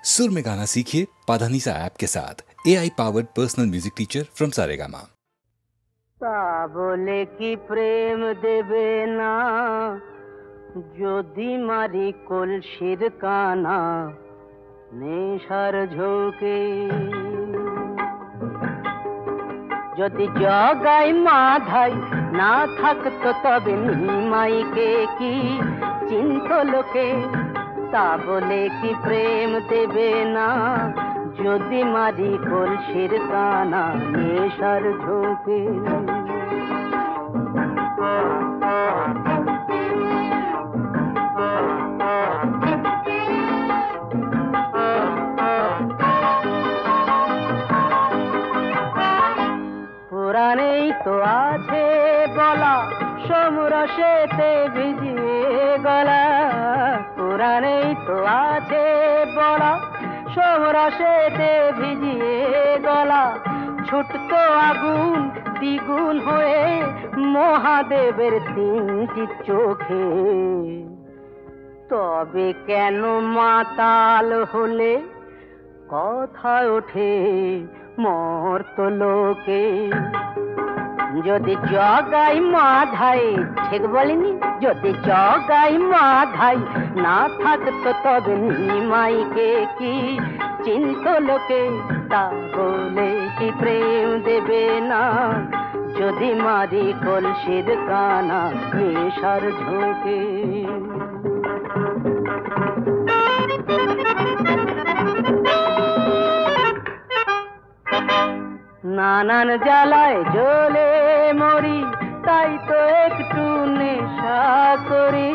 सुर में गाना सीखिए पाधानीसा ऐप के साथ। AI powered personal music teacher from Saregama. তা বলে কি প্রেম দেবে না যদি মারি কলসির কানা নেশার ঝোঁকে, যদি জগাই মাধাই না থাকতো তবে নিমাইকে কি চিন্ত লোকে। তা বলে কি প্রেম দেবে না যদি মারি কলসির কানা নেশার ঝোঁকে। পুরাণেই তো আছে বলা সমরসেতে ভিজিয়ে গলা, পুরাণেই তো আছে বলা সমরসেতে ভিজিয়ে গলা। ছুটতো আগুন দ্বিগুণ হয়ে মহাদেবের তিনটি চোখে। তবে কেন মাতাল হলে কথা ওঠে মর্তলোকে। যদি জগাই মাধাই, ঠিক বলিনি, যদি জগাই মাধাই না থাকতো তবে নিমাইকে কি চিন্ত লোকে। তা বলে কি প্রেম দেবে না যদি মারি কলসির কানা নেশার ঝোঁকে। নানান জ্বালায় জ্বলে মরি তাই তো একটু নেশা করি।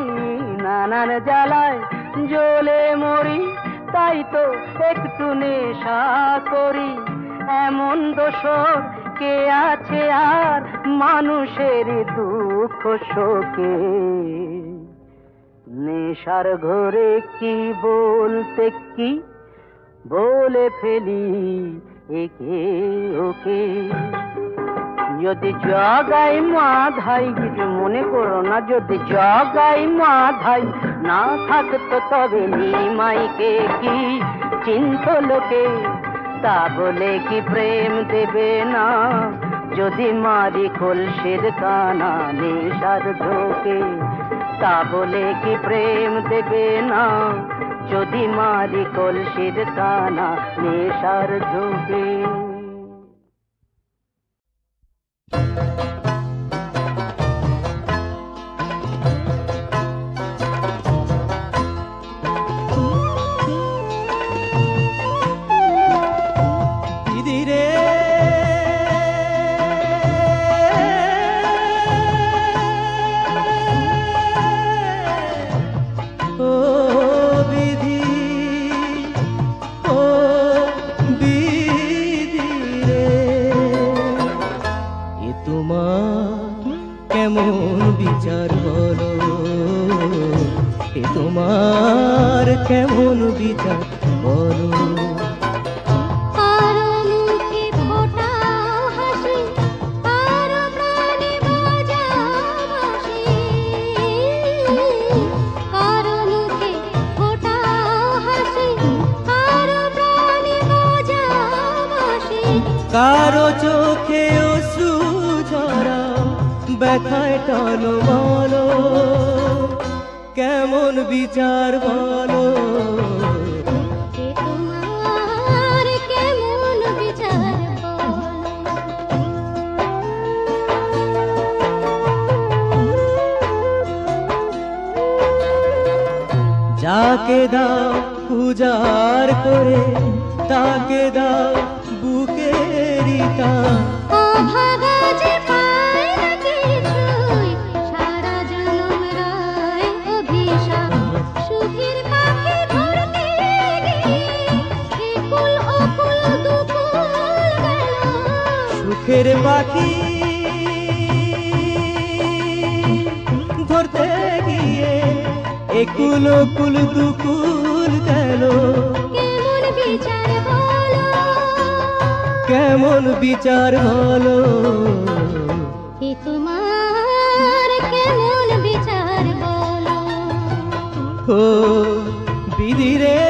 নানান জ্বালায় জ্বলে মরি তাই তো একটু নেশা করি। এমন দোষর কে আছে আর মানুষের দুঃখ শোকে। নেশার ঘরে কি বলতে কি বলে ফেলি একে ওকে। যদি জগাই মাধাই, কিছু মনে করো না, যদি জগাই মাধাই না থাকতো তবে নিমাইকে কি চিন্ত লোকে। তা বলে কি প্রেম দেবে না যদি মারি কলসির কানা নেশার ঝোঁকে। তা বলে কি প্রেম দেবে না যদি মারি কলসির কানা নেশার ঝোঁকে। তোমার কেমন বিচার বলো। কারো মুখে ফোটাও হাসি, কারো প্রাণে বাজাও বাঁশি। কারো মুখে ফোটাও হাসি, কারো প্রাণে বাজাও বাঁশি। কারো চোখে অশ্রু ঝরাও, ব্যথায় টানো বলো, কেমন বিচার বলো। তোমার কেমন বিচার যাকে দাও উজাড় করে তাকে দাও বুকেরই টান। অভাগা যে পায় না কিছুই, সারা জনম রয় অভিশাপ। সুখের পাখি ধরতে গিয়ে একুল অকুল দুকুল গেল। সুখের পাখি ধরতে গিয়ে একুল অকুল দুকুল গেল। কেমন বিচার বলো, কেমন বিচার বলো। এ তোমার কেমন বিচার বলো। ও বিধি রে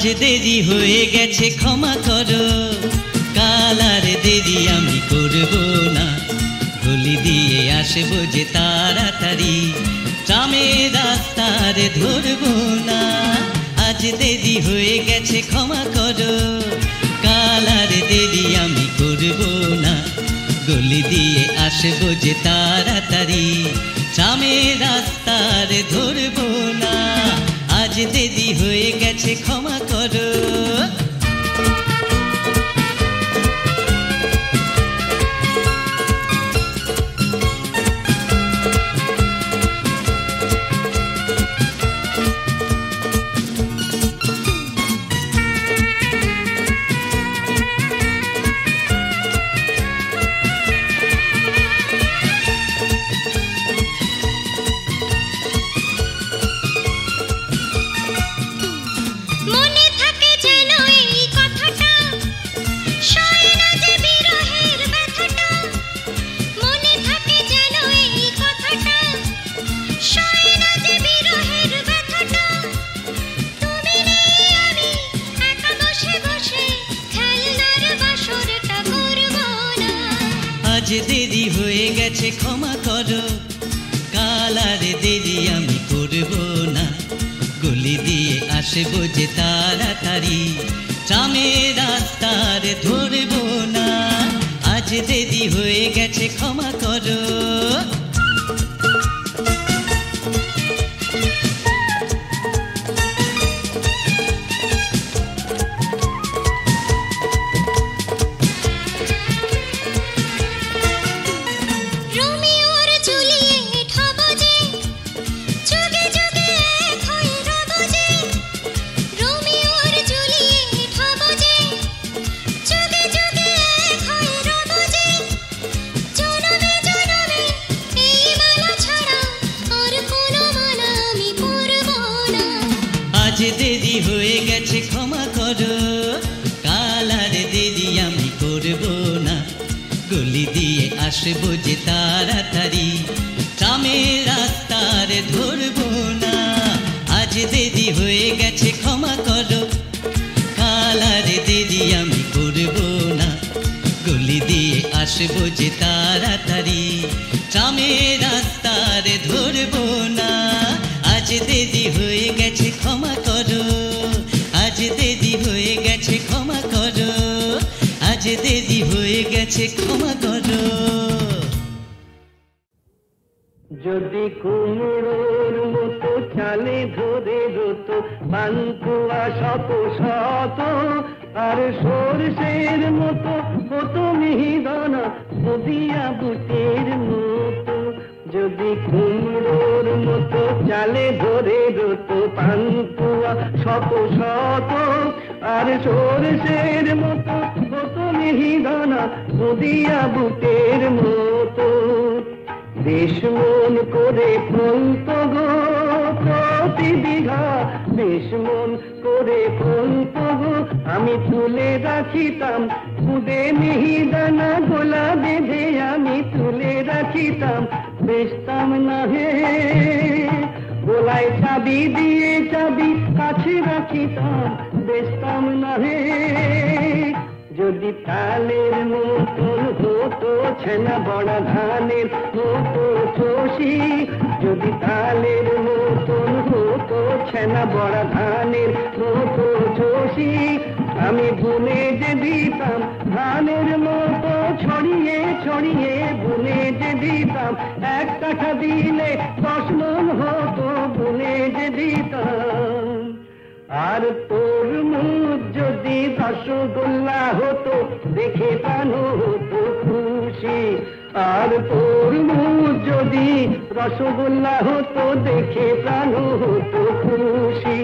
আজ দেরি হয়ে গেছে ক্ষমা করো, কাল আর দেরি আমি করব না, গলি দিয়ে আসবো যে তাড়াতাড়ি, ট্রামের রাস্তার ধরবো না। আজ দেরি হয়ে গেছে ক্ষমা করো, কাল আর দেরি আমি করব না, গলি দিয়ে আসবো যে তাড়াতাড়ি, ট্রামের রাস্তার ধরবো না। আজ দেরি হয়ে গেছে ক্ষমা করো। মনে থাকে যেন এই কথাটা, সয় না যে বিরহের ব্যথাটা। মনে থাকে যেন এই কথাটা, সয় না যে বিরহের ব্যথাটা। তুমি নেই আমি একা বসে বসে খেলনার বাসরটা করব না। আজ দেরি হয়ে গেছে ক্ষমা করো, কাল আর দেরি আমি করব না, গলি দিয়ে আসবো যে তাড়াতাড়ি, ট্রামের রাস্তার ধরবো না। আজ দেরি হয়ে গেছে ক্ষমা করো। রোমিওর জুলিয়েট হব যে, যুগে যুগে এক হয়ে রব যে। রোমিওর জুলিয়েট হব যে, যুগে যুগে এক হয়ে রব যে। জনমে জনমে এই মালা ছাড়া আর কোনো মালা আমি পরব না। আজ দেরি হয়ে গেছে ক্ষমা করো, কাল আর দেরি আমি করব না, গলি দিয়ে আসবো যে তাড়াতাড়ি, ট্রামের রাস্তার ধরবো না। আজ দেরি হয়ে গেছে ক্ষমা করো, কাল আর দেরি আমি করব না, গলি দিয়ে আসবো যে তাড়াতাড়ি, ট্রামের রাস্তার ধরবো না। আজ দেরি হয়ে গেছে ক্ষমা করো, আজ দেরি হয়ে গেছে ক্ষমা করো, আজ দেরি হয়ে গেছে ক্ষমা করো। যদি কুমড়োর মতো চালে ধরে রত পান্তুয়া শত শত, আর সরষের মতো হতো মিহিদানা নদিয়া বুটের মতো। যদি কুমড়োর মতো চালে ধরে রত পান্তুয়া শত শত, আর সরষের মতো হতো মিহিদানা নদিয়া বুটের মতো। দেশ মন করে ফলত গো প্রতি বিঘা, দেশ মন করে ফলত গো আমি তুলে রাখিতাম, খুদে মিহিদানা গোলা বেঁধে আমি তুলে রাখিতাম, বেচতাম না হে। গোলায় চাবি দিয়ে চাবি কাছে রাখিতাম, বেচতাম না হে। যদি তালের মতন হতো ছেনা বড়া ধানের হতো চষি, যদি তালের মতন হতো ছেনা বড়া ধানের হতো চষি, আমি বুনে যে দিতাম ধানের মতো ছড়িয়ে ছড়িয়ে, বুনে যে দিতাম এক কাঠা দিলে 10 মণ হতো, বুনে যে দিতাম। আর তোর মুখ যদি রসগোল্লা হতো দেখে প্রাণ হতো খুশি, আর তোর মুখ যদি রসগোল্লা হতো দেখে প্রাণ হতো খুশি।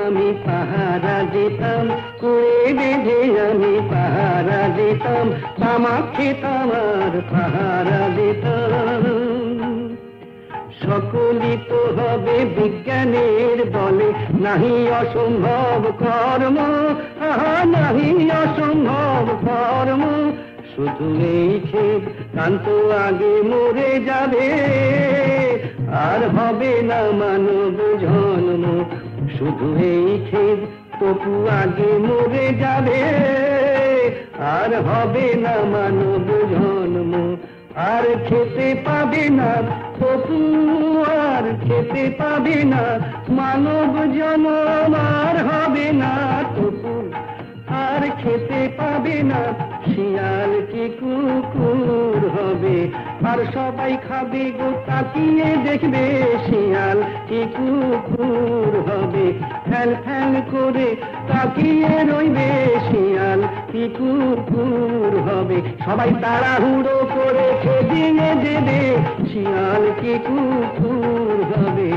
আমি পাহারা দিতাম কুড়ে বেঁধে, আমি পাহারা দিতাম, তামাক খেতাম আর পাহারা দিতাম। সকলই তো হবে বিজ্ঞানের বলে, নাহি অসম্ভব কর্ম, আহা নাহি অসম্ভব কর্ম। শুধু এই ক্ষেত কান্ত আগে মরে যাবে, আর হবে না মানব জন্ম। শুধু এই ক্ষেত তপু আগে মরে যাবে, আর হবে না মানব জন্ম, আর খেতে পাবে না তপু, আর খেতে পাবে না মানব জন্ম, আর হবে না তপু, আর খেতে পাবে না শিয়াল কি কুকুর হবে, আর সবাই খাবে গো তাকিয়ে দেখবে শিয়াল কি কুকুর হবে, ফ্যাল ফ্যাল করে তাকিয়ে রইবে শিয়াল কি কুকুর হবে, সবাই তাড়াহুড়ো করে খেদিয়ে দেবে শিয়াল কি কুকুর হবে।